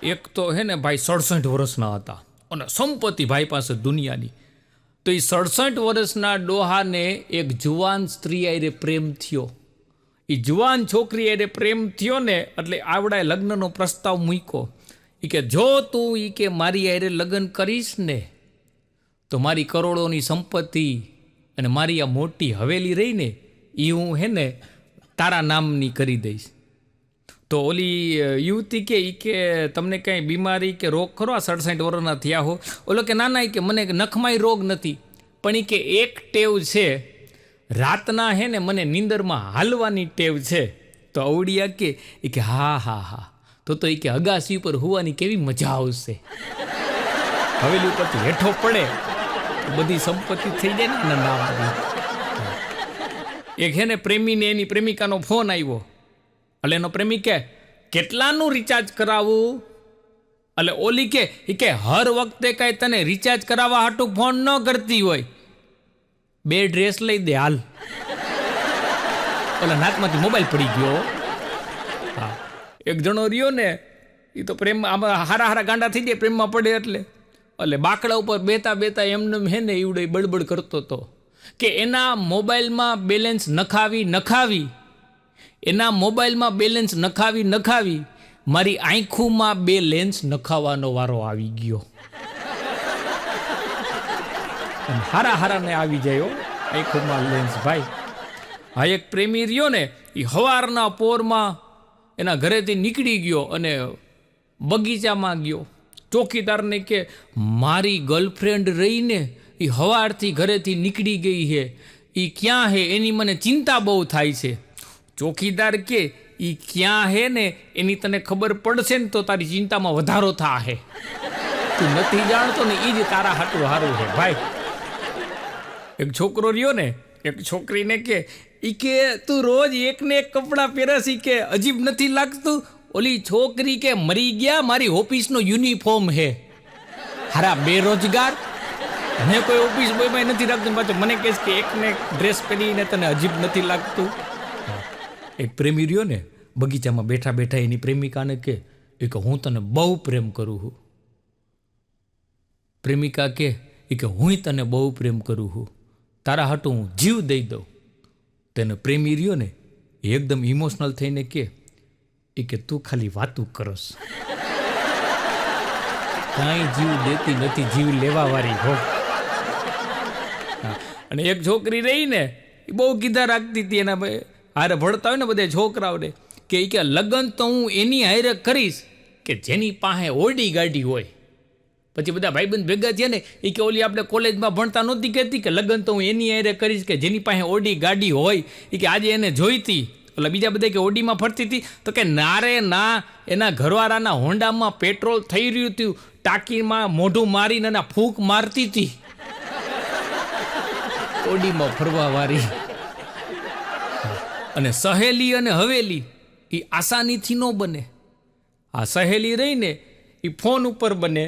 એક તો હે ને ભાઈ 67 વર્ષના હતા અને સંપત્તિ ભાઈ પાસે દુનિયાની. તો એ 67 વર્ષના ડોહાને એક જુવાન સ્ત્રી આરે પ્રેમ થયો. એ જુવાન છોકરી આરે પ્રેમ થયો ને એટલે આવડાએ લગ્નનો પ્રસ્તાવ મૂક્યો. એ કે જો તું એ કે મારી આરે લગ્ન કરીશ ને તો મારી કરોડોની સંપત્તિ અને મારી આ મોટી હવેલી રહીને એ હું હે ને તારા નામની કરી દઈશ. તો ઓલી યુવતી કે તમને કંઈ બીમારી કે રોગ ખરો આ 67 વર્ષના થયા હો? ઓલો કે ના કે મને નખમાંય રોગ નથી, પણ એ કે એક ટેવ છે, રાતના હે ને મને નીંદરમાં હાલવાની ટેવ છે. તો અવડિયા કે હા તો એ કે અગાસી ઉપર હોવાની કેવી મજા આવશે. હવેલી ઉપરથી હેઠો પડે બધી સંપત્તિ થઈ જાય ને નામની. એક હે ને પ્રેમીને એની પ્રેમિકાનો ફોન આવ્યો. એટલે એનો પ્રેમી કે કેટલાનું રિચાર્જ કરાવવું? એટલે ઓલી કે હર વખતે કાંઈ તને રિચાર્જ કરાવવા હાટું ફોન ન કરતી હોય, 2 ડ્રેસ લઈ દે હાલ. ઓલા નાકમાંથી મોબાઈલ પડી ગયો. હા, એક જણો રહ્યો ને એ તો પ્રેમ આમાં હારા ગાંડા થઈ જાય પ્રેમમાં પડે એટલે બાકડા ઉપર બેતા એમને હે ને એવડે બળબડ કરતો હતો કે એના મોબાઈલમાં બેલેન્સ નખાવી એના મોબાઈલમાં બેલેન્સ નખાવી મારી આંખોમાં 2 લેન્સ નખાવાનો વારો આવી ગયો. હારાને આવી જાય આંખોમાં લેન્સ ભાઈ. હા, એક પ્રેમી રહ્યો ને એ હવારના પોરમાં એના ઘરેથી નીકળી ગયો અને બગીચામાં ગયો. ચોકીદારને કે મારી ગર્લફ્રેન્ડ રહીને એ હવારથી ઘરેથી નીકળી ગઈ છે, એ ક્યાં હે એની મને ચિંતા બહુ થાય છે. ચોકીદાર કે એ ક્યાં હે ને એની તને ખબર પડશે ને તો તારી ચિંતામાં વધારો થાશે. તું નથી જાણતો ને એ જ તારા હાટું હારું છે ભાઈ. એક છોકરો રહ્યો ને એક છોકરીને કે તું રોજ એકને એક કપડાં પહેરસ, કે અજીબ નથી લાગતું? ઓલી છોકરી કે મરી ગયા, મારી ઓફિસનો યુનિફોર્મ હે. હારા બેરોજગાર, મેં કોઈ ઓફિસ બોયમાં નથી રાખતું, પાછું મને કહેશ કે એકને એક ડ્રેસ પહેરીને તને અજીબ નથી લાગતું? એક પ્રેમી રહ્યો ને બગીચામાં બેઠા એની પ્રેમિકાને કે હું તને બહુ પ્રેમ કરું છું. પ્રેમિકા કે હું તને બહુ પ્રેમ કરું છું, તારા હાટું હું જીવ દઈ દઉં. તેને પ્રેમી રહ્યો ને એકદમ ઇમોશનલ થઈને કે તું ખાલી વાતું કરસ, કાંઈ જીવ દેતી નથી, જીવ લેવા વાળી હો. અને એક છોકરી રહી ને એ બહુ કીધા રાખતી હતી એના હારે ભણતા હોય ને બધા છોકરાઓને કે લગ્ન તો હું એની હારે કરીશ કે જેની પાસે ઓડી ગાડી હોય. પછી બધા ભાઈબંધ ભેગા થયા ને કે ઓલી આપણે કોલેજમાં ભણતા નહોતી કહેતી કે લગ્ન તો હું એની હારે કરીશ કે જેની પાસે ઓડી ગાડી હોય. કે આજે એને જોઈતી, એટલે બીજા બધા કે ઓડીમાં ફરતી હતી, તો કે નારે ના, એના ઘરવાળાના હોન્ડામાં પેટ્રોલ થઈ રહ્યું હતું, ટાંકીમાં મોઢું મારીને એના ફૂંક મારતી હતી. ઓડીમાં ફરવા વાળી. અને સહેલી અને હવેલી એ આસાનીથી ન બને. આ સહેલી રહીને એ ફોન ઉપર બને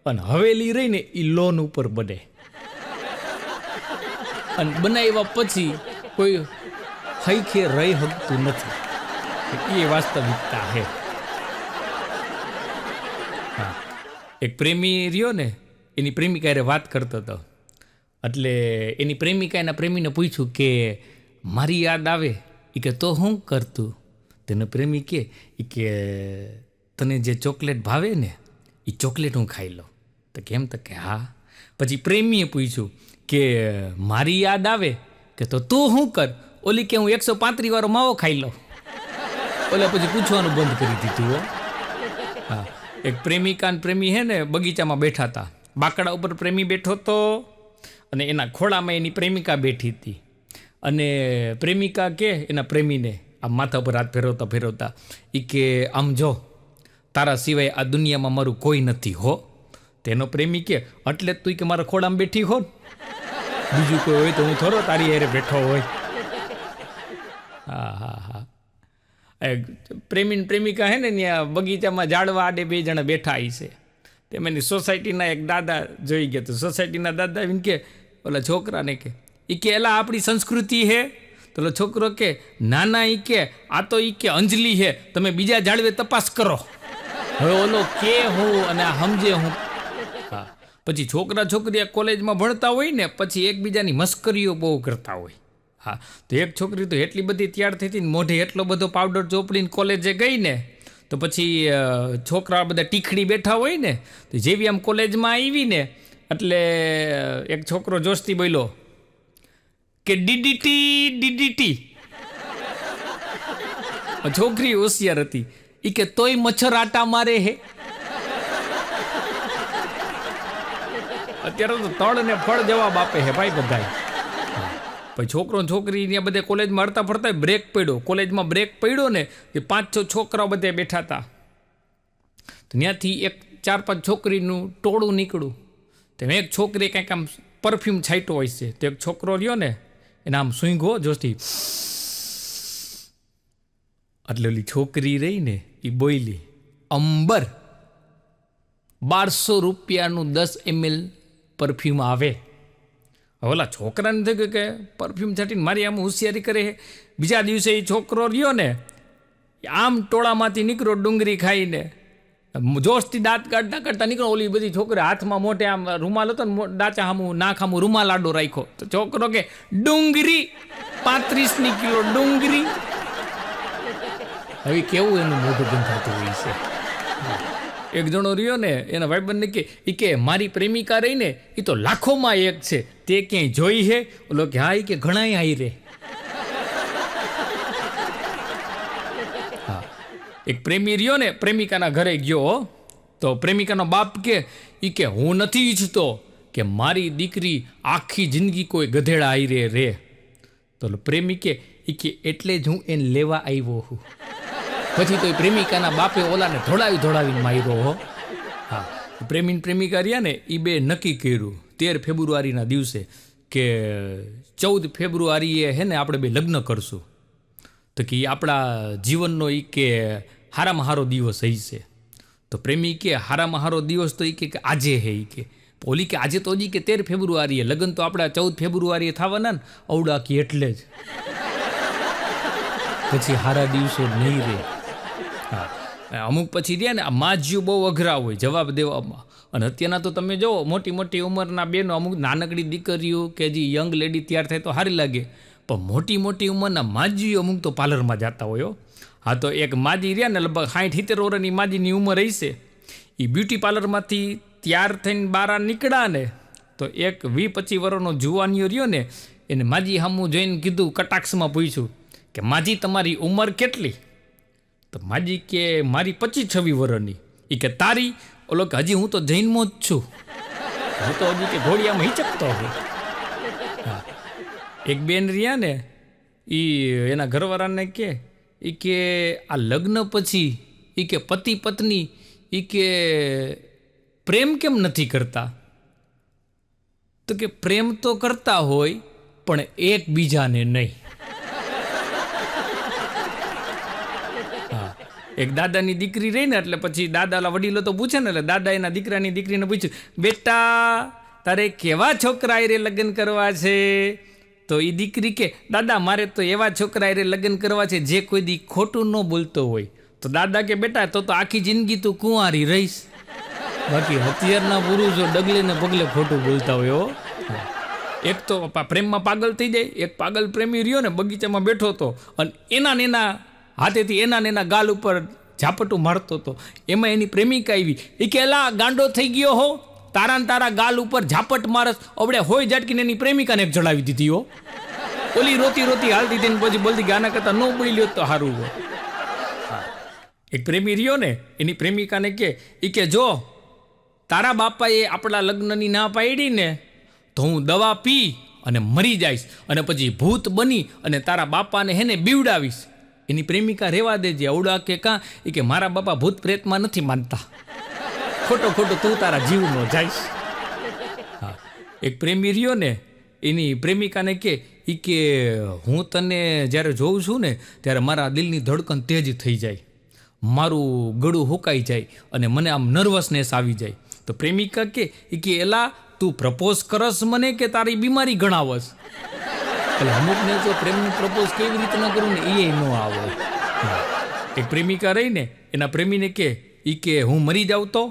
અને હવેલી રહીને એ લોન ઉપર બને. અને બનાવ્યા પછી કોઈ હૈખે રહી શકતું નથી. એ વાસ્તવિકતા છે. હા, એક પ્રેમી રહ્યો ને એની પ્રેમિકા હારે વાત કરતો હતો. એટલે એની પ્રેમિકા એના પ્રેમીને પૂછ્યું કે મારી યાદ આવે? કે તો હું કરતું? તેને પ્રેમી કે તને જે ચોકલેટ ભાવે ને એ ચોકલેટ હું ખાઈ લઉં. તો કેમ? તો કે હા. પછી પ્રેમીએ પૂછ્યું કે મારી યાદ આવે? કે તો તું શું કર? ઓલી કે હું 135 વાળો માવો ખાઈ લઉં. ઓલા પછી પૂછવાનું બંધ કરી દીધું. હા, એક પ્રેમિકા અને પ્રેમી હે ને બગીચામાં બેઠા હતા. બાકડા ઉપર પ્રેમી બેઠો હતો અને એના ખોળામાં એની પ્રેમિકા બેઠી હતી. અને પ્રેમિકા કે એના પ્રેમીને આ માથા ઉપર હાથ ફેરવતા કે આમ જો, તારા સિવાય આ દુનિયામાં મારું કોઈ નથી હો. તેનો પ્રેમી કે એટલે તું કે મારા ખોળામાં બેઠી હો, બીજું કોઈ હોય તો હું થોડો તારી હારે બેઠો હોય. હા. પ્રેમી પ્રેમિકા હે ને ત્યાં બગીચામાં ઝાડવા આડે 2 જણા બેઠા છે. તેમાંની સોસાયટીના એક દાદા જોઈ ગયા. તો સોસાયટીના દાદા આવીને કે ઓલા છોકરાને કે એલા આપણી સંસ્કૃતિ હે? તો ઓલો છોકરો કે ના, આ તો અંજલિ હે, તમે બીજા ઝાડવે તપાસ કરો. હવે ઓલો કે હું અને આ સમજે હું. હા, પછી છોકરા છોકરી આ કોલેજમાં ભણતા હોય ને પછી એકબીજાની મસ્કરીઓ બહુ કરતા હોય. હા, તો એક છોકરી તો એટલી બધી તૈયાર થઈ હતી ને મોઢે એટલો બધો પાવડર ચોપડીને કોલેજે ગઈ ને તો પછી છોકરા બધા ટીખડી બેઠા હોય ને તો જેવી આમ કોલેજમાં આવી ને એટલે એક છોકરો જોશથી બોલ્યો કે ડીડીટી. છોકરી હોશિયાર હતી, એ કે તોય મચ્છર આટા મારે હે. અત્યારે તો તળ ને ફળ જવાબ આપે હે ભાઈ બધાય. પછી છોકરો છોકરી ત્યાં બધે કોલેજમાં હરતા ફરતા બ્રેક પડ્યો, કોલેજમાં બ્રેક પડ્યો ને એ 5-6 છોકરાઓ બધે બેઠા હતા. ત્યાંથી એક 4-5 છોકરીનું ટોળું નીકળ્યું. તો એક છોકરી કંઈક આમ પરફ્યુમ છાંટ્યો હોય છે, તો એક છોકરો રહ્યો ને એને આમ સૂંઘો જોશથી, એટલે ઓલી છોકરી રહી ને એ બોલી, અંબર 1200 રૂપિયાનું 10 ml પરફ્યુમ આવે. ઓલા છોકરાને થઈ ગયું કે પરફ્યુમ છાંટીને મારી આમ હોશિયારી કરે. બીજા દિવસે એ છોકરો રહ્યો ને આમ ટોળામાંથી નીકળ્યો ડુંગળી ખાઈને, જોશથી દાંત કાઢતા કાઢતા નીકળો. ઓલી બધી છોકરી હાથમાં મોટે આમ રૂમાલ હતો ને ડાચા હામું નાક હામું રૂમાલ આડો રાખ્યો. તો છોકરો કે ડુંગળી 35 કિલો ડુંગળી. હવે કેવું એનું મોઢું ગંધાતું હોય છે. એક જણો રહ્યો ને એના ભાઈબંધને કે મારી પ્રેમિકા રહી ને એ તો લાખોમાં એક છે, તે ક્યાંય જોઈ છે? ઓલો કે હા, કે ઘણાય આવી રે. હા, એક પ્રેમી રહ્યો ને પ્રેમિકાના ઘરે ગયો તો પ્રેમિકાનો બાપ કે હું નથી ઈચ્છતો કે મારી દીકરી આખી જિંદગી કોઈ ગધેડા આવી રે. તો પ્રેમી કે એટલે જ હું એને લેવા આવ્યો છું. પછી તો પ્રેમિકાના બાપે ઓલાને ધોળાવીને માર્યો. હા, પ્રેમિકા રહ્યા ને એ બે નક્કી કર્યું 13 ફેબ્રુઆરીના દિવસે કે 14 ફેબ્રુઆરીએ હે ને આપણે બે લગ્ન કરશું. તો કે આપણા જીવનનો કે હારામાં હારો દિવસ હશે. તો પ્રેમી કે હારામાં હારો દિવસ તો કે આજે હે. કે ઓલી કે આજે તો હજી કે 13 ફેબ્રુઆરીએ લગ્ન તો આપણા 14 ફેબ્રુઆરીએ થવાના ને અવડા કે એટલે જ પછી હારા દિવસો નહીં રહે. હા, અમુક પછી રહ્યા ને આ માજીઓ બહુ અઘરા હોય જવાબ દેવામાં. અને અત્યારના તો તમે જુઓ મોટી મોટી ઉંમરના બેનો, અમુક નાનકડી દીકરીઓ કે જે યંગ લેડી તૈયાર થાય તો સારી લાગે, પણ મોટી મોટી ઉંમરના માજીઓ અમુક તો પાર્લરમાં જતા હોય. હા, તો એક માજી રહ્યા ને લગભગ 60-70 વર્ષની માજીની ઉંમર હશે, એ બ્યુટી પાર્લરમાંથી તૈયાર થઈને બહાર નીકળ્યા ને તો એક 20-25 વર્ષનો જુવાનીઓ રહ્યો ને એને માજી સામું જોઈને કીધું, કટાક્ષમાં પૂછ્યું કે માજી તમારી ઉંમર કેટલી? તો માજી કે મારી 25-26 વર્ષની. એ કે તારી? ઓલો કે હજી હું તો જૈનમાં જ છું, હું તો હજી કે ઘોડિયામાં હિચકતો છું. હા, એક બેન રહ્યા ને એ એના ઘરવાળાને કે આ લગ્ન પછી એ કે પતિ પત્ની એ કે પ્રેમ કેમ નથી કરતા? તો કે પ્રેમ તો કરતા હોય પણ એકબીજાને નહીં. એક દાદાની દીકરી રહી ને એટલે પછી દાદાના વડીલો તો પૂછે ને એટલે દાદા એના દીકરાની દીકરીને પૂછ્યું, બેટા તારે કેવા છોકરા રે લગ્ન કરવા છે? તો એ દીકરી કે દાદા મારે તો એવા છોકરા રે લગ્ન કરવા છે જે કોઈ દી ખોટું ન બોલતો હોય. તો દાદા કે બેટા તો આખી જિંદગી તું કુંવારી રહીશ, બાકી અત્યારના પુરુષો ડગલે ને પગલે ખોટું બોલતા હોય. એક તો પ્રેમમાં પાગલ થઈ જાય. એક પાગલ પ્રેમી રહ્યો ને બગીચામાં બેઠો હતો અને એના હાથેથી એના ગાલ ઉપર ઝાપટું મારતો હતો. એમાં એની પ્રેમિકા આવી, એ કે એલા ગાંડો થઈ ગયો હો, તારા ગાલ ઉપર ઝાપટ મારસ. અવડે હોય ઝાટકીને એની પ્રેમિકાને એક જડાવી દીધી હો. ઓલી રોતી હાલતી હતી ને પછી બોલતી ગાના કરતા ન બોલ્યો તો સારું હોય. એક પ્રેમી રહ્યો ને એની પ્રેમિકાને કે જો તારા બાપાએ આપણા લગ્નની ના પાડી ને તો હું દવા પી અને મરી જઈશ અને પછી ભૂત બની અને તારા બાપાને હેને બીવડાવીશ. એની પ્રેમિકા રહેવા દેજે. અવડા કે કાં? એ કે મારા બાપા ભૂત પ્રેતમાં નથી માનતા, ખોટો તું તારા જીવનો જઈશ. હા, એક પ્રેમી રહ્યો ને એની પ્રેમિકાને કે હું તને જ્યારે જોઉં છું ને ત્યારે મારા દિલની ધડકન તેજ થઈ જાય, મારું ગળું હુકાઈ જાય અને મને આમ નર્વસનેસ આવી જાય. તો પ્રેમિકા કે એલા તું પ્રપોઝ કરસ મને કે તારી બીમારી ગણાવસ? એટલે અમુકને તો પ્રેમનું પ્રપોઝ કેવી રીતે ન કરું ને એ ન આવે. એક પ્રેમિકા રહી ને એના પ્રેમીને કે એ કે હું મરી જાઉં તો?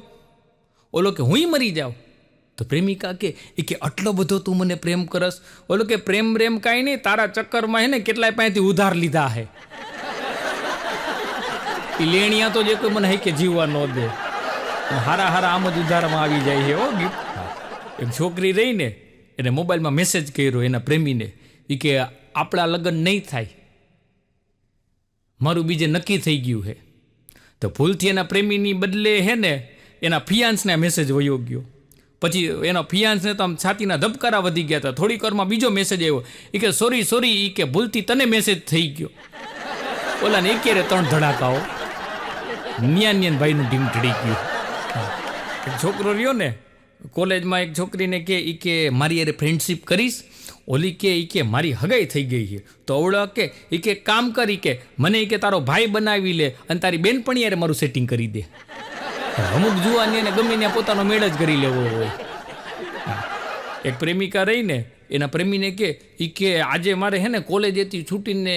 ઓલો કે હુંય મરી જાઉં. તો પ્રેમિકા કે આટલો બધો તું મને પ્રેમ કરસ? ઓલો કે પ્રેમ કાંઈ નહીં, તારા ચક્કરમાં હે ને કેટલાય પાસેથી ઉધાર લીધા હે. એ લેણિયા તો જે કોઈ મને હે કે જીવવા ન દે. હારા આમ જ ઉધારમાં આવી જાય છે. હો ગીત. એક છોકરી રહીને એને મોબાઈલમાં મેસેજ કર્યો એના પ્રેમીને, એ કે આપણા લગ્ન નહીં થાય, મારું બીજે નક્કી થઈ ગયું છે. તો ભૂલથી એના પ્રેમીની બદલે હે ને એના ફિયાન્સને મેસેજ વયો ગયો. પછી એના ફિયાન્સને તો આમ છાતીના ધબકારા વધી ગયા હતા. થોડીક વારમાં બીજો મેસેજ આવ્યો, એ કે સોરી એ કે ભૂલથી તને મેસેજ થઈ ગયો. ઓલાને એકે 3 ધડાકાઓ. નિયાન ભાઈનું ઢીમ ઢળી ગયું. એક છોકરો રહ્યો ને કોલેજમાં, એક છોકરીને કે મારી યારે ફ્રેન્ડશિપ કરીશ? ઓલી કે મારી હગાઈ થઈ ગઈ છે. તો અવળો કે કામ કરી કે મને કે તારો ભાઈ બનાવી લે અને તારી બેનપણી યારે મારું સેટિંગ કરી દે. અમુક જુવાની એને ગમે ત્યાં પોતાનો મેળ જ કરી લેવો હોય. એક પ્રેમિકા રહીને એના પ્રેમીને કે આજે મારે હે ને કોલેજેથી છૂટીને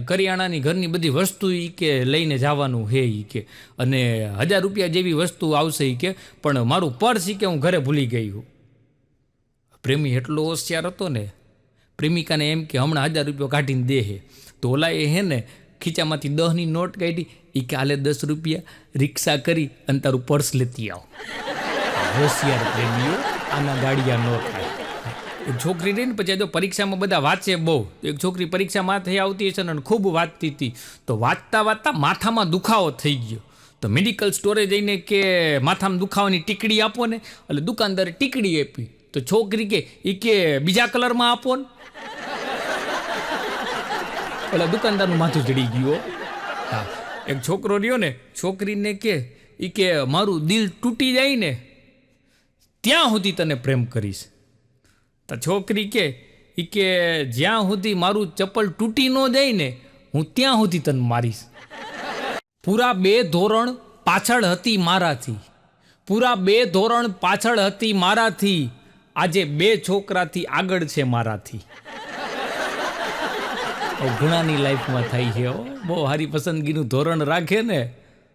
કરિયાણાની ઘરની બધી વસ્તુ કે લઈને જવાનું હે કે, અને 1000 રૂપિયા જેવી વસ્તુ આવશે કે, પણ મારું પર્સ કે હું ઘરે ભૂલી ગઈ હું. પ્રેમી એટલો હોશિયાર હતો ને, પ્રેમિકાને એમ કે હમણાં 1000 રૂપિયા કાઢીને દે હે. તો ઓલા એ હે ને ખીચામાંથી 10ની નોટ કાઢી, એ કે આલે 10 રૂપિયા, રિક્ષા કરી અને તારું પર્સ લેતી આવ. હોશિયાર પ્રેમીઓ આના ગાડિયા ન થાય. એક છોકરી રહી ને પછી જો પરીક્ષામાં બધા વાંચે બહુ. એક છોકરી પરીક્ષામાં થઈ આવતી હશે ને ખૂબ વાંચતી હતી. તો વાંચતા માથામાં દુખાવો થઈ ગયો. તો મેડિકલ સ્ટોરે જઈને કે માથામાં દુખાવાની ટીકડી આપો ને, એટલે દુકાનદારે ટીકડી આપી. તો છોકરી કે બીજા કલરમાં આપો ને. એટલે દુકાનદારનું માથું ચડી ગયું. હા, એક છોકરો રહ્યો ને, છોકરીને કે મારું દિલ તૂટી જાય ને ત્યાં સુધી તને પ્રેમ કરીશ. તો છોકરી કે જ્યાં સુધી મારું ચપ્પલ તૂટી ન જાય ને હું ત્યાં સુધી તને મારીશ. પૂરા 2 ધોરણ પાછળ હતી મારાથી, પૂરા 2 ધોરણ પાછળ હતી મારાથી, આજે 2 છોકરાથી આગળ છે મારાથી. ઘણાની લાઈફમાં થાય છે. બહુ સારી પસંદગીનું ધોરણ રાખે ને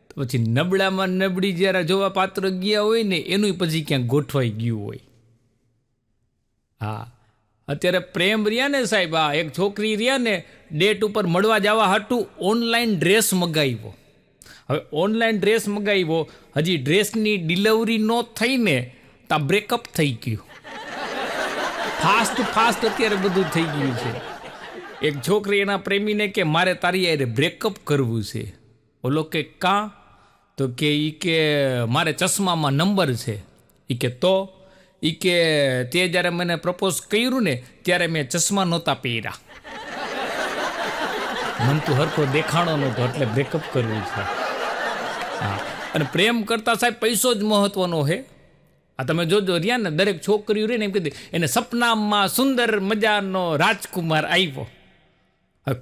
તો પછી નબળામાં નબળી જ્યારે જોવા પાત્ર ગયા હોય ને એનું પછી ક્યાંક ગોઠવાઈ ગયું હોય. હા, અત્યારે પ્રેમ રહ્યા ને સાહેબ, આ એક છોકરી રહ્યા ને ડેટ ઉપર મળવા જવા હાટું ઓનલાઈન ડ્રેસ મગાવ્યો. હવે ઓનલાઈન ડ્રેસ મગાવ્યો, હજી ડ્રેસની ડિલિવરી ન થઈ ને ત્યાં બ્રેકઅપ થઈ ગયું. ફાસ્ટ અત્યારે બધું થઈ ગયું છે. એક છોકરી એના પ્રેમીને કે મારે તારી યારે બ્રેકઅપ કરવું છે. ઓલો કે કાં? તો કે મારે ચશ્મામાં નંબર છે. કે તો કે તે જ્યારે મને પ્રપોઝ કર્યું ને ત્યારે મેં ચશ્મા નહોતા પહેર્યા, મન તું હરખો દેખાણો નહોતો એટલે બ્રેકઅપ કરવું છે. હા, અને પ્રેમ કરતા સાહેબ પૈસો જ મહત્વનો છે. આ તમે જોજો રહ્યા ને દરેક છોકરીઓ રહે ને એમ કીધું એને સપનામાં સુંદર મજાનો રાજકુમાર આવ્યો.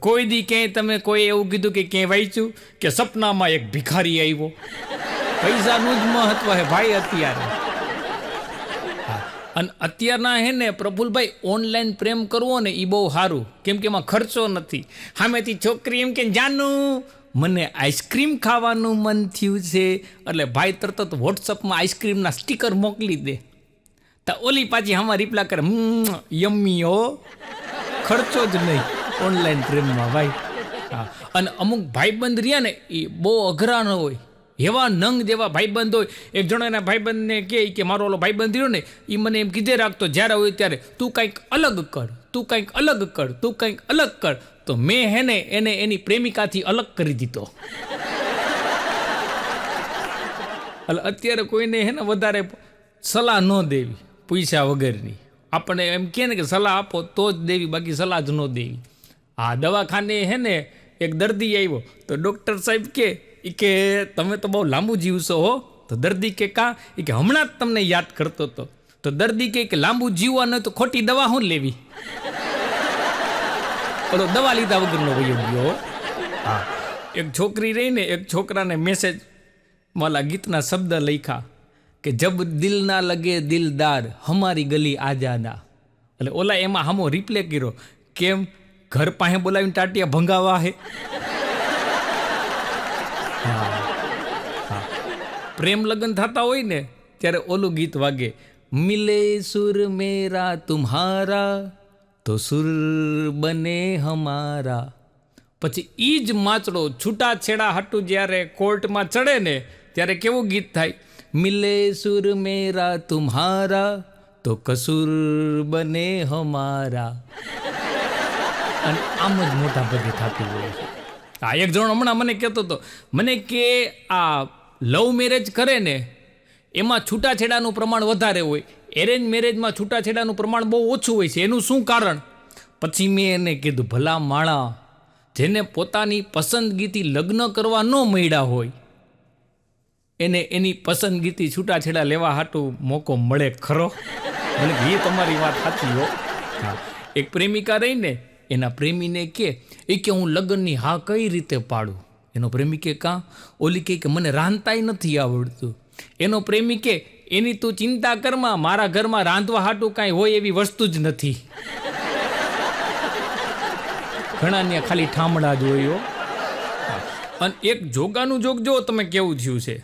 કોઈ દી ક્યાંય તમે કોઈ એવું કીધું કે ક્યાંય વાંચ્યું કે સપનામાં એક ભિખારી આવ્યો? પૈસાનું જ મહત્વ છે ભાઈ અત્યારે. અને અત્યારના હે ને પ્રફુલભાઈ ઓનલાઈન પ્રેમ કરવો ને એ બહુ સારું, કેમ કે એમાં ખર્ચો નથી. સામેથી છોકરી એમ કે જાનું મને આઈસ્ક્રીમ ખાવાનું મન થયું છે, એટલે ભાઈ તરત જ વોટ્સઅપમાં આઈસ્ક્રીમના સ્ટીકર મોકલી દે. તો ઓલી પાછી આમાં રિપ્લાય કરે યમ્મી હો. ખર્ચો જ નહીં ઓનલાઈન પ્રેમમાં ભાઈ. હા, અને અમુક ભાઈબંધ રહ્યા ને એ બહુ અઘરા ન હોય, એવા નંગ જેવા ભાઈબંધ હોય. એક જણો એના ભાઈબંધને કે મારો ઓલો ભાઈબંધ રહ્યો ને એ મને એમ કીધે રાખતો જ્યારે હોય ત્યારે તું કંઈક અલગ કર, તું કંઈક અલગ કર, તું કંઈક અલગ કર. તો મેં હે ને એને એની પ્રેમિકાથી અલગ કરી દીધો. એટલે અત્યારે કોઈને હે ને વધારે સલાહ ન દેવી પૈસા વગરની. આપણે એમ કહે ને કે સલાહ આપો તો જ દેવી, બાકી સલાહ જ ન દેવી. હા, દવાખાને હે ને એક દર્દી આવ્યો તો ડૉક્ટર સાહેબ કે તમે તો બહુ લાંબુ જીવશો હો. તો દર્દી કે કાં? કે હમણાં જ તમને યાદ કરતો હતો. તો દર્દી કે લાંબુ જીવવાનું તો ખોટી દવા શું લેવી? ઓલો દવા લીધા વગરનો વયો ગયો. હા, એક છોકરી રહીને એક છોકરાને મેસેજ માલા ગીતના શબ્દ લખ્યા કે જબ દિલ ના લગે દિલદાર હમારી ગલી આ જાના. એટલે ઓલા એમાં હામો રિપ્લે કર્યો કેમ ઘર પાસે બોલાવીને ટાટિયા ભંગાવા હે. પ્રેમ લગ્ન થતા હોય ને ત્યારે ઓલું ગીત વાગે, મિલે સુર મેરા તુમ્હારા તો સુર બને હમારા. પછી ઈ જ માચડો છૂટાછેડા હાટું જ્યારે કોર્ટમાં ચડે ને ત્યારે કેવું ગીત થાય, મિલે સુર મેરા તુમ્હારા તો કસૂર બને હમારા. અને આમ જ મોટા ભાગે થતું હોય છે. આ એક જણ હમણાં મને કહેતો હતો, મને કે આ લવ મેરેજ કરે ને એમાં છૂટાછેડાનું પ્રમાણ વધારે હોય, એરેન્જ મેરેજમાં છૂટાછેડાનું પ્રમાણ બહુ ઓછું હોય છે, એનું શું કારણ? પછી મેં એને કીધું, ભલા માણા, જેને પોતાની પસંદગીથી લગ્ન કરવા ન મળ્યા હોય એને એની પસંદગીથી છૂટાછેડા લેવા હાટું મોકો મળે ખરો? મને એ તમારી વાત સાચી હો. હા, એક પ્રેમિકા રહીને એના પ્રેમીને કે હું લગ્નની હા કઈ રીતે પાડું? એનો પ્રેમી કે કાં? ઓલી કે મને રાંધતાય નથી આવડતું. એનો પ્રેમી કે એની તું ચિંતા કરમાં, મારા ઘરમાં રાંધવા હાટું કાંઈ હોય એવી વસ્તુ જ નથી. ઘણાને ખાલી ઠામડા જ હોય. અને એક જોગાનું જોગ જો તમે કેવું થયું છે,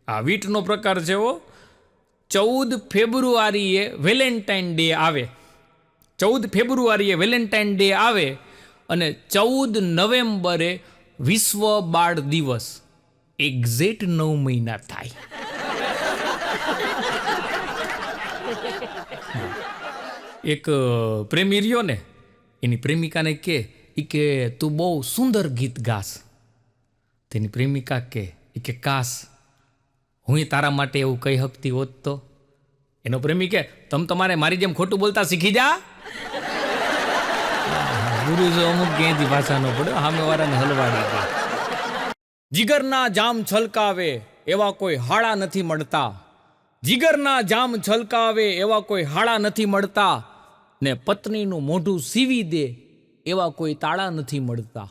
આ વીટનો પ્રકાર છે. 14 ફેબ્રુઆરીએ વેલેન્ટાઇન ડે આવે, 14 ફેબ્રુઆરીએ વેલેન્ટાઇન ડે આવે અને 14 નવેમ્બરે વિશ્વ બાળ દિવસ. એક્ઝેક્ટ 9 મહિના થાય. એક પ્રેમી રહ્યો ને, એની પ્રેમિકાને કે તું બહુ સુંદર ગીત ગાસ. તેની પ્રેમિકા કે કાશ હું તારા માટે એવું કહી શકતી હોત તો. એનો પ્રેમી કે તમે તમારે મારી જેમ ખોટું બોલતા શીખી જા. ગુરુ જો અમુક ક્યાંથી ભાષા ન પડે, સામે વાળાને હલવાડી દે. જીગરના જામ છલકાવે એવા કોઈ હાડા નથી મળતા, જીગરના જામ છલકાવે એવા કોઈ હાડા નથી મળતા, ને પત્નીનું મોઢું સીવી દે એવા કોઈ તાળા નથી મળતા.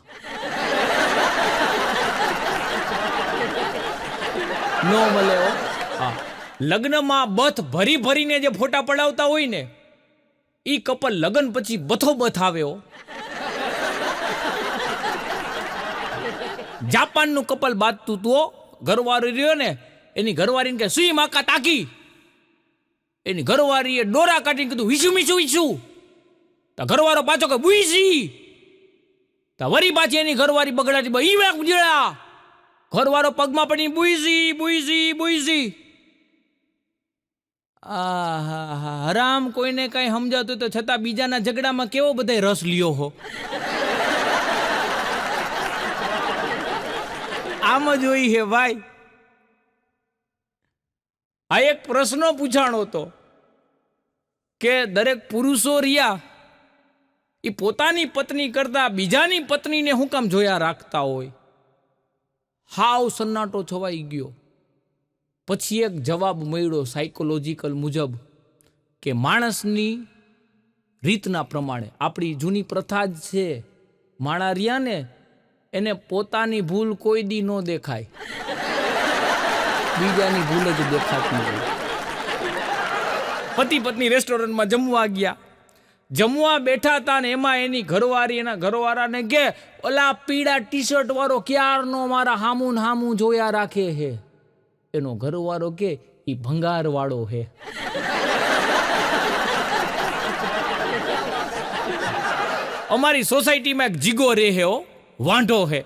નો મળે. હા, લગ્નમાં બથ ભરી ભરીને જે ફોટા પડાવતા હોય ને ઈ કપલ લગ્ન પછી બથો બથ આવે. જાપાનનું કપલ બાંધતું તું, ઘરવાળી રહ્યો ને એની ઘરવાળીને કે સુઈ માકા તાકી, એની ઘરવાળીએ ડોરા કાઢીને કીધું વીસું મીસું વીસું. ઘરવાળો પાછો કે બુઈસી. વરી પાછી એની ઘરવાળી બગડાતી ઈ વેક જેડા. ઘરવાળો પગમાં પડી બુઈસી બુઈસી બુઈસી. આહા, હરામ કોઈને કઈ સમજાતું તો છતાં બીજાના ઝઘડામાં કેવો બધાય રસ લ્યો હો. આમ જ હોય હે ભાઈ. આ એક પ્રશ્ન પૂછાણો હતો કે દરેક પુરુષો રહ્યા એ પોતાની પત્ની કરતા બીજાની પત્નીને હું કામ જોયા રાખતા હોય? હાવ સન્નાટો છવાઈ ગયો. પછી એક જવાબ મળ્યો સાયકોલોજીકલ મુજબ કે માણસની રીતના પ્રમાણે, આપણી જૂની પ્રથા જ છે, માણા રહ્યા ને એને પોતાની ભૂલ કોઈ દી ન દેખાય, બીજાની ભૂલ જ દેખાતી હોય. પતિ પત્ની રેસ્ટોરન્ટમાં જમવા ગયા, જમવા બેઠા હતા ને એમાં એની ઘરવાળી એના ઘરવાળાને કે ઓલા પીળા ટી શર્ટ વાળો ક્યારનો મારા હામું હામું જોયા રાખે હે. એનો ઘરવાળો કે ઈ ભંગાર વાળો હે. અમારી સોસાયટીમાં એક જીગો રહે હે, વાંઢો હે.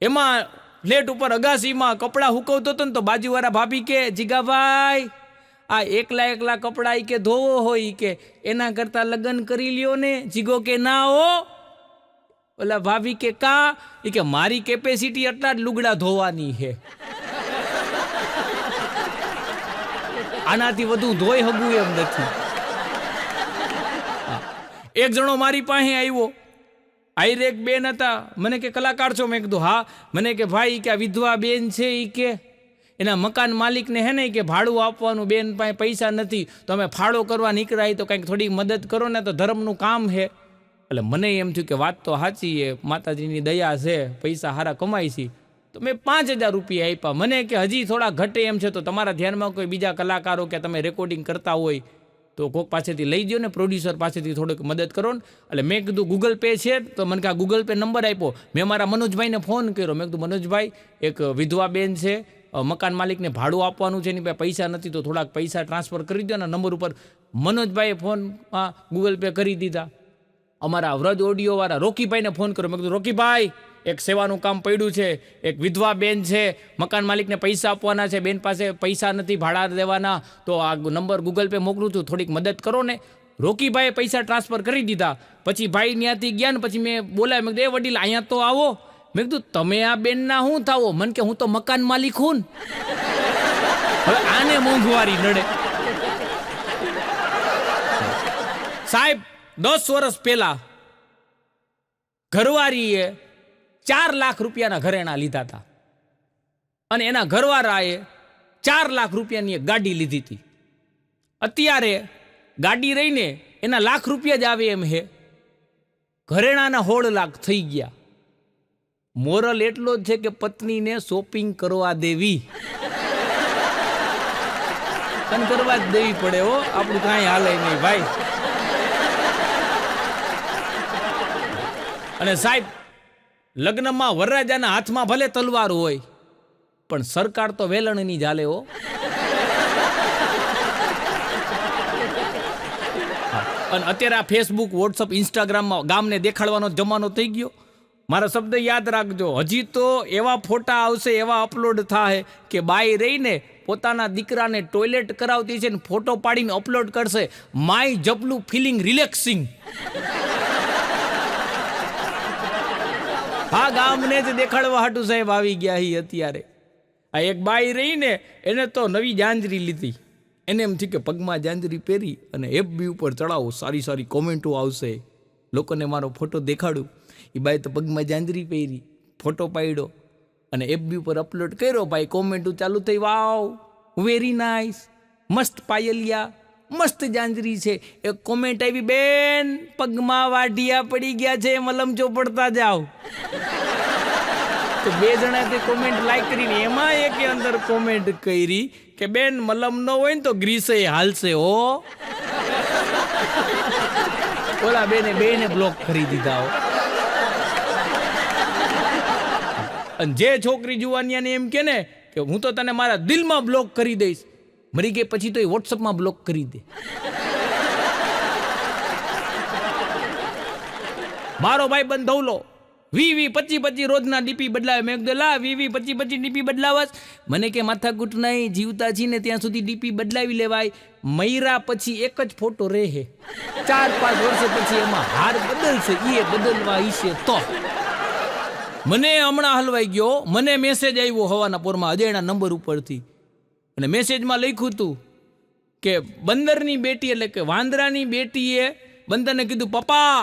એમાં ફ્લેટ ઉપર અગાસીમાં કપડાં હુકવતો હતો ને તો બાજુવાળા ભાભી કે જીગાભાઈ આ એકલા કપડાં ઈ કે ધોવો હોય ઈ કે એના કરતા લગ્ન કરી લ્યો ને. જીગો કે ના હો. ઓલા ભાભી કે કા? ઈ કે મારી કેપેસિટી એટલા જ લુગડા ધોવાની છે, આનાથી વધુ ધોઈ હગું એમ નથી. એક જણો મારી પાસે આવ્યો, આયરે એક બેન હતા, મને કે કલાકાર છો? મેં કીધું હા. મને કે ભાઈ કે આ વિધવા બેન છે ઈ કે એના મકાન માલિકને હે ને કે ભાડું આપવાનું, બેન પાસે પૈસા નથી, તો અમે ફાળો કરવા નીકળાય તો કંઈક થોડી મદદ કરો ને, તો ધર્મનું કામ છે. એટલે મને એમ થયું કે વાત તો સાચી છે, માતાજીની દયા છે, પૈસા સારા કમાય છે. તો મેં 5000 રૂપિયા આપ્યા. મને કે હજી થોડા ઘટે એમ છે તો તમારા ધ્યાનમાં કોઈ બીજા કલાકારો કે તમે રેકોર્ડિંગ કરતા હોય તો કોઈક પાસેથી લઈ દો ને, પ્રોડ્યુસર પાસેથી થોડીક મદદ કરો ને. એટલે મેં કીધું ગૂગલ પે છે? તો મને કે ગૂગલ પે નંબર આપ્યો. મેં મારા મનોજભાઈને ફોન કર્યો. મેં કીધું મનોજભાઈ એક વિધવા બેન છે, મકાન માલિકને ભાડું આપવાનું છે એની પાસે પૈસા નથી તો થોડાક પૈસા ટ્રાન્સફર કરી દો ને નંબર ઉપર. મનોજભાઈએ ફોનમાં ગૂગલ પે કરી દીધા. અમારા વ્રજ ઓડિયોવાળા રોકીભાઈને ફોન કર્યો. મેં કીધું રોકીભાઈ, એક સેવાનું કામ પડ્યું છે, એક વિધવા બેન છે, મકાન માલિકને પૈસા આપવાના છે, બેન પાસે પૈસા નથી ભાડા દેવાના, તો આ નંબર ગૂગલ પે મોકલું છું, થોડીક મદદ કરો ને. રોકીભાઈએ પૈસા ટ્રાન્સફર કરી દીધા. પછી ભાઈ ત્યાંથી ગયા ને પછી મેં બોલાય, મેં કીધું એ વડીલ અહીંયા તો આવો. મેં કીધું તમે આ બેનના શું થાવો? મને કે હું તો મકાન માલિક હું. હવે આને મોંઘવારી નડે. સાહેબ 10 વર્ષ પહેલા ઘરવાળીએ 4 લાખ રૂપિયાના ઘરેણા લીધા હતા અને એના ઘરવાળાએ 4 લાખ રૂપિયાની એક ગાડી લીધી હતી. અત્યારે ગાડી રહીને એના લાખ રૂપિયા જ આવે એમ હે, ઘરેણાના 16 લાખ થઈ ગયા. મોરલ એટલો જ છે કે પત્નીને શોપિંગ કરવા દેવી, તને કરવા જ દેવી પડે હો, આપણું કાંઈ હાલે નહીં ભાઈ. અને સાહેબ લગ્નમાં વરરાજાના હાથમાં ભલે તલવાર હોય પણ સરકાર તો વેલણની જ હાલે હો. અને અત્યારે આ ફેસબુક, વોટ્સઅપ, ઇન્સ્ટાગ્રામમાં ગામને દેખાડવાનો જમાનો થઈ ગયો. મારા શબ્દ યાદ રાખજો, હજી તો એવા ફોટા આવશે, એવા અપલોડ થાય કે બાઈ રહીને પોતાના દીકરાને ટોયલેટ કરાવતી છે ને ફોટો પાડીને અપલોડ કરશે, માય જપલું ફિલિંગ રિલેક્સિંગ. હા, ગામને જ દેખાડવા હાટું સાહેબ આવી ગયા હી અત્યારે. આ એક બાઈ રહીને એને તો નવી જાંજરી લીધી, એને એમ થયું કે પગમાં જાંજરી પહેરી અને એફબી ઉપર ચડાવો, સારી સારી કોમેન્ટો આવશે, લોકોને મારો ફોટો દેખાડું. એ બાઈ તો પગમાં જાંજરી પહેરી, ફોટો પાડ્યો અને એફબી ઉપર અપલોડ કર્યો. ભાઈ કોમેન્ટો ચાલુ થઈ, વાવ વેરી નાઇસ, મસ્ત પાયલિયા, મસ્ત જાંજરી છે. એક કોમેન્ટ આવી, બેન પગમાં વાઢિયા પડી ગયા છે, મલમ ચોપડતા જાઓ. તો 2 જણાએ કોમેન્ટ લાઈક કરીને એમાં એકે અંદર કોમેન્ટ કરી કે બેન મલમ ન હોય ને તો ગ્રીસે હાલશે હો. ઓલા બેને બ્લોક કરી દીધા હો. અને જે છોકરી જુવાનિયાને એમ કે ને કે હું તો તને મારા દિલમાં બ્લોક કરી દઈશ, મરી ગઈ પછી તો એ વોટ્સઅપમાં બ્લોક કરી દે. મારો ભાઈ બંધ ધવલો 20-25 રોજના ડીપી બદલાવે. મેં કીધું લા 20-25 ડીપી બદલાવસ? મને કે માથાકૂટ નહીં, જીવતા છીએ ને ત્યાં સુધી ડીપી બદલાવી લેવાય. મૈરા પછી એક જ ફોટો રહે, 4-5 વર્ષ પછી એમાં હાર બદલશે, એ બદલવા ઈશે તો. મને હમણાં હલવાઈ ગયો, મને મેસેજ આવ્યો હવાના પોરમાં અજયના નંબર ઉપરથી, અને મેસેજમાં લખ્યું હતું કે બંદરની બેટી એટલે કે વાંદરાની બેટીએ બંદરને કીધું પપ્પા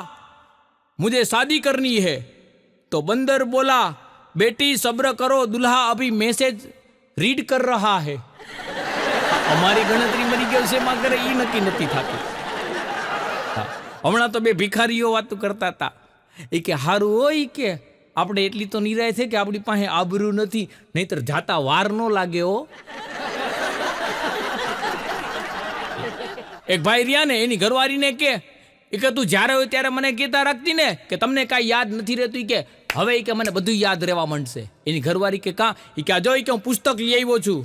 મુझे शादी करनी है. तो बंदर बोला बेटी सब्र करो, दुल्हा अभी मैसेज રીડ કર રહા હે. અમારી ગણતરી મરી ગયો છે એમાં કરે એ નક્કી નથી થતું. હમણાં તો 2 ભિખારીઓ વાતો કરતા હતા, એ કે હારું હોય કે આપણે એટલી તો નિરાય છે કે આપણી પાસે આબરૂ નથી, નહીતર જાતા વાર ન લાગે હો. એક ભાઈ રહ્યા ને એની ઘરવાળીને કે તું જ્યારે હોય ત્યારે મને કહેતા રાખતી ને કે તમને કાંઈ યાદ નથી રહેતું, કે હવે કે મને બધું યાદ રહેવા માંડશે. એની ઘરવાળી કે કાં? એ કે જો કે હું પુસ્તક લઈ આવ્યો છું,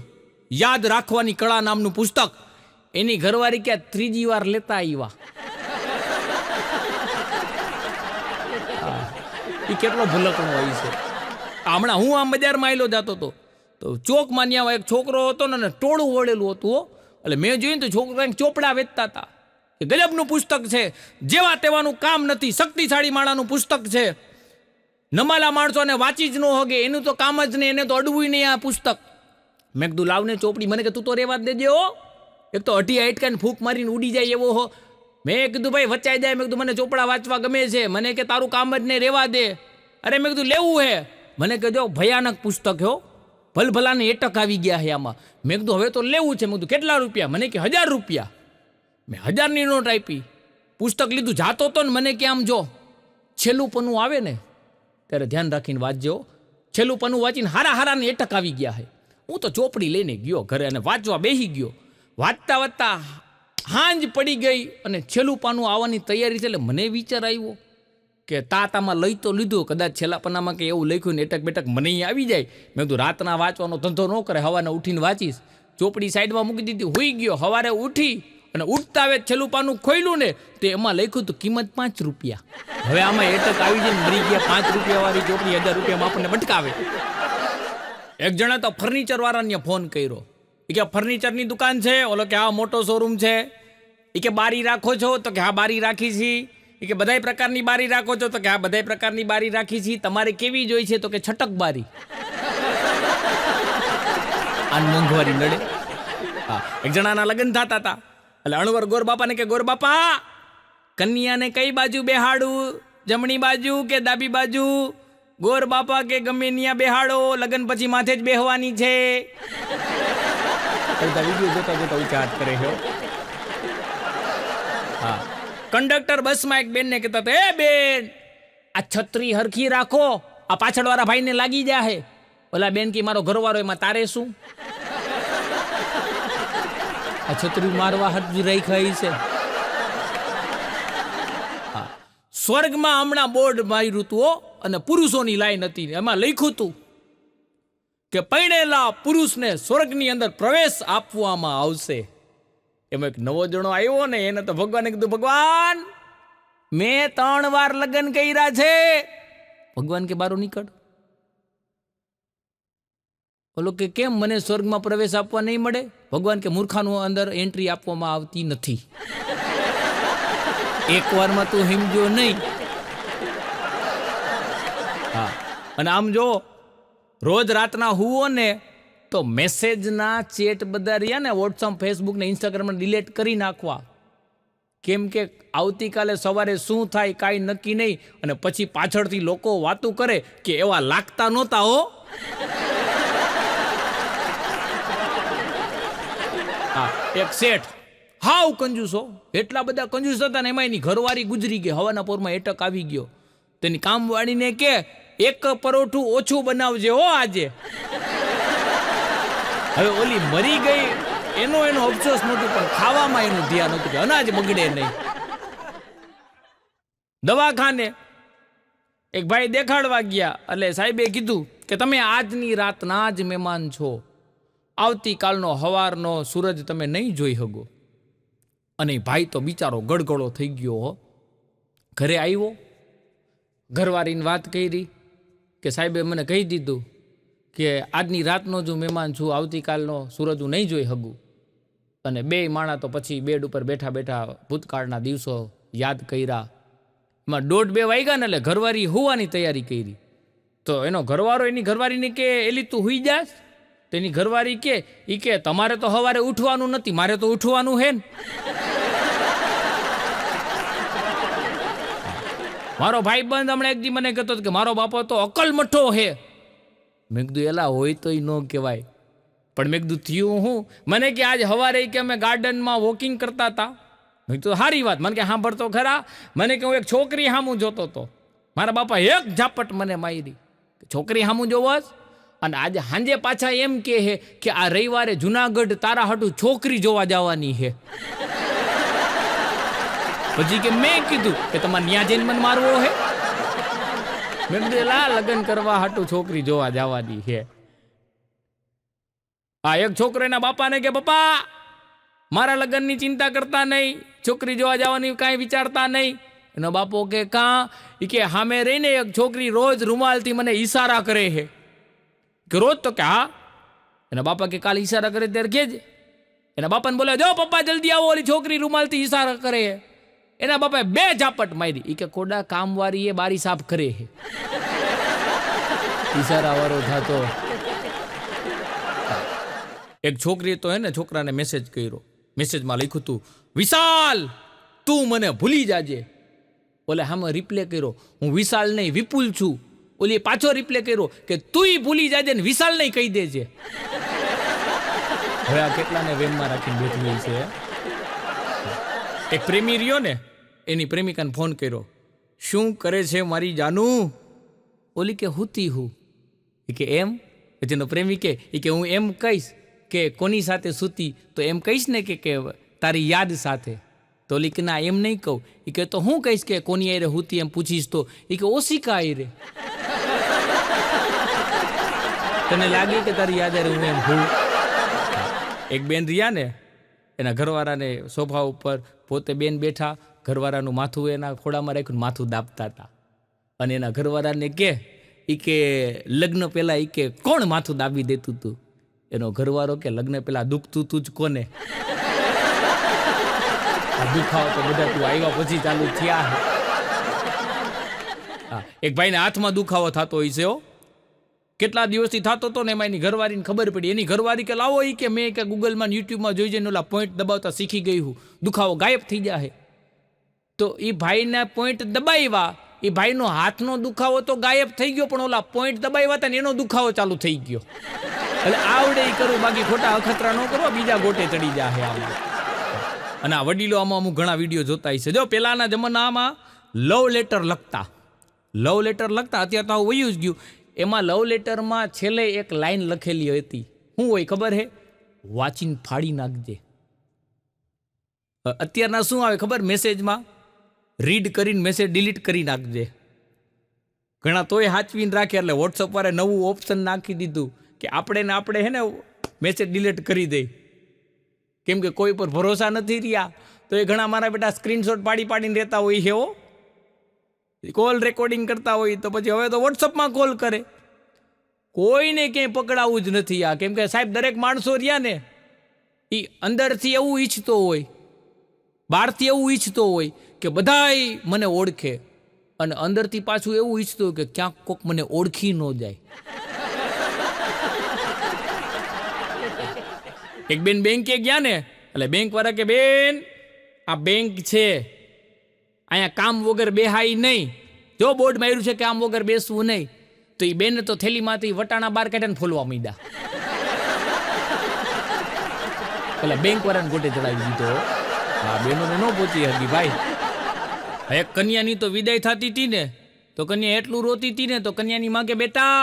યાદ રાખવાની કળા નામનું પુસ્તક. એની ઘરવાળી કે 3જી વાર લેતા આવ્યા. એ કેટલો ભૂલકણો હોય છે. હમણાં હું આમ બજારમાં આવેલો જતો હતો તો ચોકમાં ત્યાં એક છોકરો હતો ને ટોળું વળેલું હતું, એટલે મેં જોયું તો છોકરા ચોપડા વેચતા હતા. એ ગજબનું પુસ્તક છે, જેવા તેવાનું કામ નથી, શક્તિશાળી માણાનું પુસ્તક છે. નમાલા માણસોને વાંચી જ ન હોગે, એનું તો કામ જ નહીં, એને તો અડવું નહીં આ પુસ્તક. મેં કીધું લાવને ચોપડી. મને કે તું તો રેવા જ દેજે હો, એક તો અઢી આઈટકાને ફૂંક મારીને ઉડી જાય એવો હો. મેં કીધું ભાઈ વચાઈ જાય. મેં કીધું મને ચોપડા વાંચવા ગમે છે. મને કે તારું કામ જ નહીં, રેવા દે. અરે મેં કીધું લેવું હે. મને કે જો ભયાનક પુસ્તક હો, ભલભલાને એટક આવી ગયા છે આમાં. મેં કીધું હવે તો લેવું છે. મેં કીધું કેટલા રૂપિયા? મને કે 1000 રૂપિયા. મેં 1000ની નોટ આપી, પુસ્તક લીધું. જાતો તો ને મને કે આમ જો છેલ્લું પન્નું આવે ને ત્યારે ધ્યાન રાખીને વાંચજો. છેલ્લું પન્નું વાંચીને હારાને એટક આવી ગયા છે. હું તો ચોપડી લઈને ગયો ઘરે અને વાંચવા બેસી ગયો. વાંચતા વાંચતા હાંજ પડી ગઈ અને છેલ્લું પાનું આવવાની તૈયારી છે. એટલે મને વિચાર આવ્યો કે તાતામાં લઈ તો લીધું, કદાચ છેલ્લા પન્નામાં કે એવું લખ્યું ને એટક બેટક મને અહીં આવી જાય. મેં કીધું રાતના વાંચવાનો ધંધો ન કરે, હવાને ઉઠીને વાંચીશ. ચોપડી સાઈડમાં મૂકી દીધી, હોઈ ગયો. સવારે ઉઠી અને ઉઠતા આવે છેલ્લું પાનું ખોલ્યું ને તે એમાં લખ્યું હતું કિંમત 5 રૂપિયા. હવે આમાં એટક આવી જાય મરી ગયા. 5 રૂપિયા વાળી ચોપડી 1000 રૂપિયામાં આપણને ભટકાવે. એક જણા તો ફર્નિચર વાળાને ફોન કર્યો. એ કે ફર્નિચરની દુકાન છે? ઓલો કે હા મોટો શોરૂમ છે. એ કે બારી રાખો છો? તો કે હા બારી રાખી છી. એ કે બધાય પ્રકારની બારી રાખો છો? તો કે હા બધાય પ્રકારની બારી રાખી છી. તમારે કેવી જોઈ છે? તો કે છટક બારી. આન મોંઘવારી નડે. હા, એક જણાના લગ્ન થતા હતા એટલે અણવર ગોર બાપાને કે ગોર બાપા કન્યાને કઈ બાજુ બેહાડું, જમણી બાજુ કે ડાબી બાજુ? ગોર બાપા કે ગમે ત્યાં બેહાડો, લગ્ન પછી માથે જ બેહવાની છે. વિડીયો જોતા જોતા વિચાર કરે છે. હા, કંડક્ટર બસમાં એક બેનને કહેતા હતા, એ બેન આ છત્રી હરખી રાખો, આ પાછળવાળા ભાઈને લાગી જાહે. ઓલા બેન કે મારો ઘરવાળો, એમાં તારે શું? આ છત્રી મારવા હાથ રાખાઈ છે. હા, સ્વર્ગમાં હમણાં બોર્ડ માર્યું હતું અને પુરુષોની લાઈન હતી. એમાં લખ્યું હતું કે પૈણેલા પુરુષને સ્વર્ગની અંદર પ્રવેશ આપવામાં આવશે. એમાં એક નવો જણો આવ્યો ને એને તો ભગવાને કીધું, ભગવાન મેં 3 વાર લગ્ન કર્યા છે. ભગવાન કે બારો નીકળ. ઓલો કે કેમ મને સ્વર્ગમાં પ્રવેશ આપવા નહીં મળે? ભગવાન કે મૂર્ખાનું અંદર એન્ટ્રી આપવામાં આવતી નથી. એક વારમાં તું હિમજો નહીં. હા, અને આમ જો રોજ રાતના હુવો ને તો મેસેજના ચેટ બધા રહ્યા ને વોટ્સઅપ, ફેસબુક ને ઇન્સ્ટાગ્રામ ડિલીટ કરી નાખવા. કેમ કે આવતીકાલે સવારે શું થાય કાંઈ નક્કી નહીં. અને પછી પાછળથી લોકો વાતું કરે કે એવા લાગતા નહોતા હો. હા, એક શેઠ હાવ કંજૂસો, એટલા બધા કંજૂસ હતા ને એમાં એની ઘરવાળી ગુજરી ગઈ. હવાના પોરમાં એટક આવી ગયો. તેની કામવાળીને કે એક પરોઠું ઓછું બનાવજે હો આજે. હવે ઓલી મરી ગઈ એનો અફસોસ નહોતું, પણ ખાવામાં એનું ધ્યાન હતું કે અનાજ બગડે નહીં. દવાખાને એક ભાઈ દેખાડવા ગયા એટલે સાહેબે કીધું કે તમે આજની રાતના જ મહેમાન છો, આવતીકાલનો હવારનો સૂરજ તમે નહીં જોઈ શકો. અને ભાઈ તો બિચારો ગળગળો થઈ ગયો હો. ઘરે આવ્યો, ઘરવાળીને વાત કરી કે સાહેબે મને કહી દીધું કે આજની રાતનો જો મહેમાન છું, આવતીકાલનો સૂરજ હું નહીં જોઈ શકું. અને 2 માણા તો પછી બેડ ઉપર બેઠા બેઠા ભૂતકાળના દિવસો યાદ કર્યા. એમાં 1:30-2 વાગ્યા ને એટલે ઘરવાળી હોવાની તૈયારી કરી. તો એનો ઘરવાળો એની ઘરવાળીને કે એલી તું હુઈ જાસ? તેની ઘરવાળી કે ઈ કે તમારે તો સવારે ઉઠવાનું નથી, મારે તો ઉઠવાનું હે ને. મારો ભાઈ બંધ હમણાં એક દી મને કહેતો કે મારો બાપો તો અકલ મઠો હે. મેં કીધું એલા હોય તો ન કહેવાય. પણ મેં કીધું થયું હું? મને કે આજ સવારે કે અમે ગાર્ડનમાં વોકિંગ કરતા હતા. મેં કીધું સારી વાત. મને કે સાંભળતો ખરા. મને કે હું એક છોકરી સામું જોતો હતો, મારા બાપા એક ઝાપટ મને મારી. છોકરી સામું જોવાસ? અને આજે સાંજે પાછા એમ કે હે કે આ રવિવારે જુનાગઢ તારા હાટું છોકરી જોવા જવાની છે. પછી કે મેં કીધું કે તમારે ન્યા જઈને મને મારવો હે? મેં કીધું એલા લગ્ન કરવા હાટું છોકરી જોવા જવાની છે. આ એક છોકરો એના બાપાને કે પપ્પા મારા લગ્નની ચિંતા કરતા નહીં, છોકરી જોવા જવાની કાંઈ વિચારતા નહીં. એનો બાપો કે કાં? એ કે સામે રહીને એક છોકરી રોજ રૂમાલથી મને ઈશારા કરે છે. કે રોજ? તો કે હા. એના બાપા કે કાલે ઈશારા કરે ત્યારે કેજે. એના બાપાને બોલે જો પપ્પા જલ્દી આવો, ઓલી છોકરી રૂમાલથી ઈશારા કરે. એના બાપાએ 2 ઝાપટ મારી. એ કે કોડા કામવાળી એ બારી સાફ કરે છે, ઈશારા વાળો થતો. એક છોકરી તો હે ને છોકરાને મેસેજ કર્યો. મેસેજમાં લખ્યું હતું વિશાલ તું મને ભૂલી જાજે. ઓલે હામે રિપ્લે કર્યો હું વિશાલ નહીં વિપુલ છું. ઓલી પાછો રિપ્લે કર્યો કે તુંય ભૂલી જાજે ને વિશાલ નહીં કહી દેજે. હવે આ કેટલાને વેમમાં રાખીને બેઠી છે. એક પ્રેમી રહ્યો ને એની પ્રેમિકાને ફોન કર્યો, શું કરે છે મારી જાનું? ઓલી કે હુતી હું. એ કે એમ? પછી એનો પ્રેમી કે હું એમ કહીશ કે કોની સાથે સૂતી તો એમ કહીશ ને કે તારી યાદ સાથે. તો ઓલી કે ના એમ નહીં કહું. એ કે તો હું કહીશ કે કોની આયરે હુતી એમ પૂછીશ તો? એ કે ઓશિકા આયરે. તને લાગે કે તારી યાદ હું એમ હું? એક બેન રહ્યા ને, એના ઘરવાળાને સોફા ઉપર પોતે બેન બેઠા, ઘરવાળાનું માથું એના ખોડામાં રાખ્યું, માથું દાબતા હતા. અને એના ઘરવાળાને કે લગ્ન પહેલા કે કોણ માથું દાબી દેતું તું? એનો ઘરવાળો કે લગ્ન પહેલા દુખતું તું જ કોને? આ દુખાવો તો બધા તું આવ્યા પછી ચાલુ થયા. હા, એક ભાઈને હાથમાં દુખાવો થતો હોય છે હો, કેટલા દિવસથી થતો હતો ને. એમાં એની ઘરવાળીને ખબર પડી. એની ઘરવાળી કે લાવો કે મેં કે ગૂગલમાં યુટ્યુબમાં જોઈ જઈને ઓલા પોઈન્ટ દબાવતા શીખી ગઈ હું, દુખાવો ગાયબ થઈ જાય. તો એ ભાઈના પોઈન્ટ દબાવ્યા, એ ભાઈનો હાથનો દુખાવો તો ગાયબ થઈ ગયો, પણ ઓલા પોઈન્ટ દબાવ્યા હતા ને એનો દુખાવો ચાલુ થઈ ગયો. એટલે આવડે એ કરું, બાકી ખોટા અખતરા ન કરો, બીજા ગોટે ચડી જાય આમાં. અને આ વડીલો આમાં અમુક ઘણા વિડીયો જોતા હશે. જો પેલાના જમાનામાં લવ લેટર લખતા, અત્યારે તો આવું વયું જ ગયું. એમાં લવ લેટરમાં છેલ્લે એક લાઈન લખેલી હતી, શું હોય ખબર હે? વાંચીને ફાડી નાખજે. અત્યારના શું આવે ખબર? મેસેજમાં રીડ કરીને મેસેજ ડિલીટ કરી નાખજે. ઘણા તોય સાચવીને રાખે. એટલે વોટ્સઅપ વાળે નવું ઓપ્શન નાખી દીધું કે આપણે હે ને મેસેજ ડિલીટ કરી દે, કેમ કે કોઈ પર ભરોસા નથી રહ્યા. તો એ ઘણા મારા બેટા સ્ક્રીનશોટ પાડીને રહેતા હોય છે હો, કોલ રેકોર્ડિંગ કરતા હોય. તો પછી હવે તો વોટ્સઅપમાં કોલ કરે. કોઈને ક્યાંય પકડાવું જ નથી આ, કેમ કે સાહેબ દરેક માણસો રહ્યા ને એ અંદરથી એવું ઈચ્છતો હોય, બહારથી એવું ઈચ્છતો હોય કે બધાય મને ઓળખે, અને અંદરથી પાછું એવું ઈચ્છતો હોય કે ક્યાંક કોક મને ઓળખી ન જાય. એક બેન બેંકે ગયા ને, એટલે બેંક વાળા કે બેન આ બેંક છે, અહીંયા કામ વગર બેહાય નહીં, જો બોર્ડ માર્યું છે કામ વગર બેસવું નહીં. તો એ બેન તો થેલીમાંથી વટાણા બહાર કાઢીને ફોલવા માંડ્યા. એટલે બેંક વાળાને ગોટે ચડાવી દીધો. હા, બેનોને ન પહોંચી હતી ભાઈ. એક કન્યાની તો વિદાય થતી હતી ને, તો કન્યા એટલું રોતી હતી ને, તો કન્યાની માં કે બેટા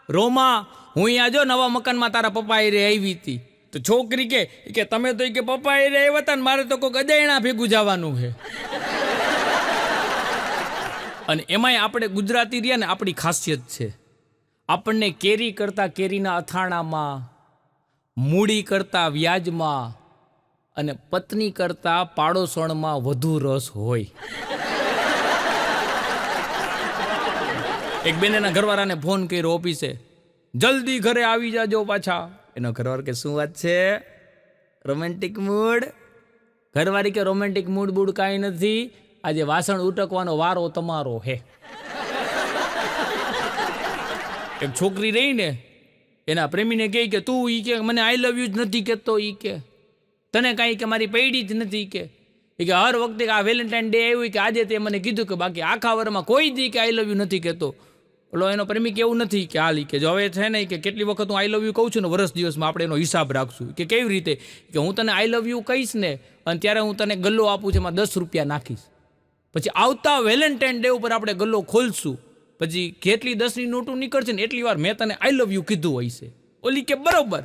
રોમા, હું અહીંયા જો નવા મકાનમાં તારા પપ્પા એ રે આવી હતી. તો છોકરી કે તમે તો કે પપ્પા એ રે આવ્યા હતા ને મારે તો કોઈ ગદાયણા ભેગું જવાનું છે. અને એમાંય આપણે ગુજરાતી રહ્યા ને, આપણી ખાસિયત છે, આપણને કેરી કરતાં કેરીના અથાણામાં, મૂડી કરતાં વ્યાજમાં, અને પત્ની કરતાં પાડોશણમાં વધુ રસ હોય. એક બેન એના ઘરવાળાને ફોન કર્યો ઓફિસે, જલ્દી ઘરે આવી જાજો પાછા. એનો ઘરવાળો કે શું વાત છે? Romantic mood. ઘરવાળી કે રોમેન્ટિક મૂડ બૂડ કાંઈ નથી, આજે વાસણ ઉટકવાનો વારો તમારો હે. એક છોકરી રહી ને, એના પ્રેમીને કહે કે તું ઈ કે મને આઈ લવ યુ જ નથી કહેતો, ઈ કે તને કાંઈ કે મારી પૈડી જ નથી, કે હર વખતે આ વેલેન્ટાઇન ડે આવ્યું કે આજે તે મને કીધું કે બાકી આખા વર્ષમાં કોઈ દી કે આઈ લવ યુ નથી કહેતો. ઓલો એનો પ્રેમી કે એવું નથી કે હાલ કે જો હવે છે ને કે કેટલી વખત હું આઈ લવ યુ કહું છું ને, વર્ષ દિવસમાં આપણે એનો હિસાબ રાખશું. કે કેવી રીતે? કે હું તને આઈ લવ યુ કહીશ ને, અને ત્યારે હું તને ગલ્લો આપું છું, એમાં 10 રૂપિયા નાખીશ. પછી આવતા વેલેન્ટાઇન ડે ઉપર આપણે ગલ્લો ખોલશું, પછી કેટલી 10ની નોટું નીકળશે ને એટલી વાર મેં તને આઈ લવ યુ કીધું હોય છે. ઓલી કે બરોબર.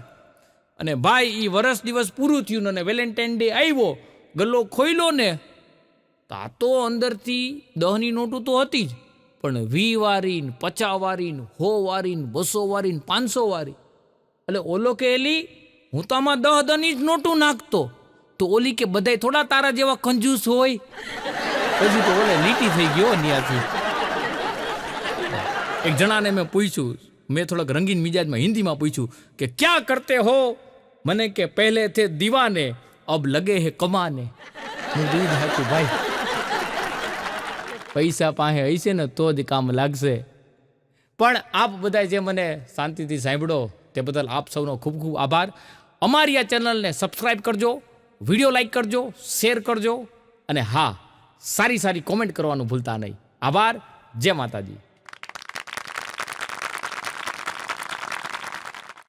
અને ભાઈ એ વર્ષ દિવસ પૂરું થયું ને વેલેન્ટાઇન ડે આવ્યો, ગલ્લો ખોલ્યો ને, તો અંદરથી 10ની નોટું તો હતી જ, પણ 20 વારી, 50 વારી, 100 વારી, 200 વારી, 500 વારી. એટલે ઓલો કે એલી હું તો આમાં 10 જ નોટું નાખતો. તો ઓલી કે બધાય થોડા તારા જેવા કંજૂસ હોય. પછી તો ઓલે લીટી થઈ ગયો ત્યાંથી. એક જણાને મેં પૂછ્યું, મેં થોડાક રંગીન મિજાજમાં હિન્દીમાં પૂછ્યું કે ક્યાં કરતે હો? મને કે પહેલે થે દીવાને અબ લગે હે કમાને. હું દૂધ હતું ભાઈ, પૈસા પાસે હશે ને તો જ કામ લાગશે. પણ આપ બધા જે મને શાંતિથી સાંભળો તે બદલ આપ સૌનો ખૂબ ખૂબ આભાર. અમારી આ ચેનલને સબસ્ક્રાઈબ કરજો, વિડીયો લાઈક કરજો, શેર કરજો, અને હા, સારી સારી કોમેન્ટ કરવાનું ભૂલતા નહીં. આભાર. જય માતાજી.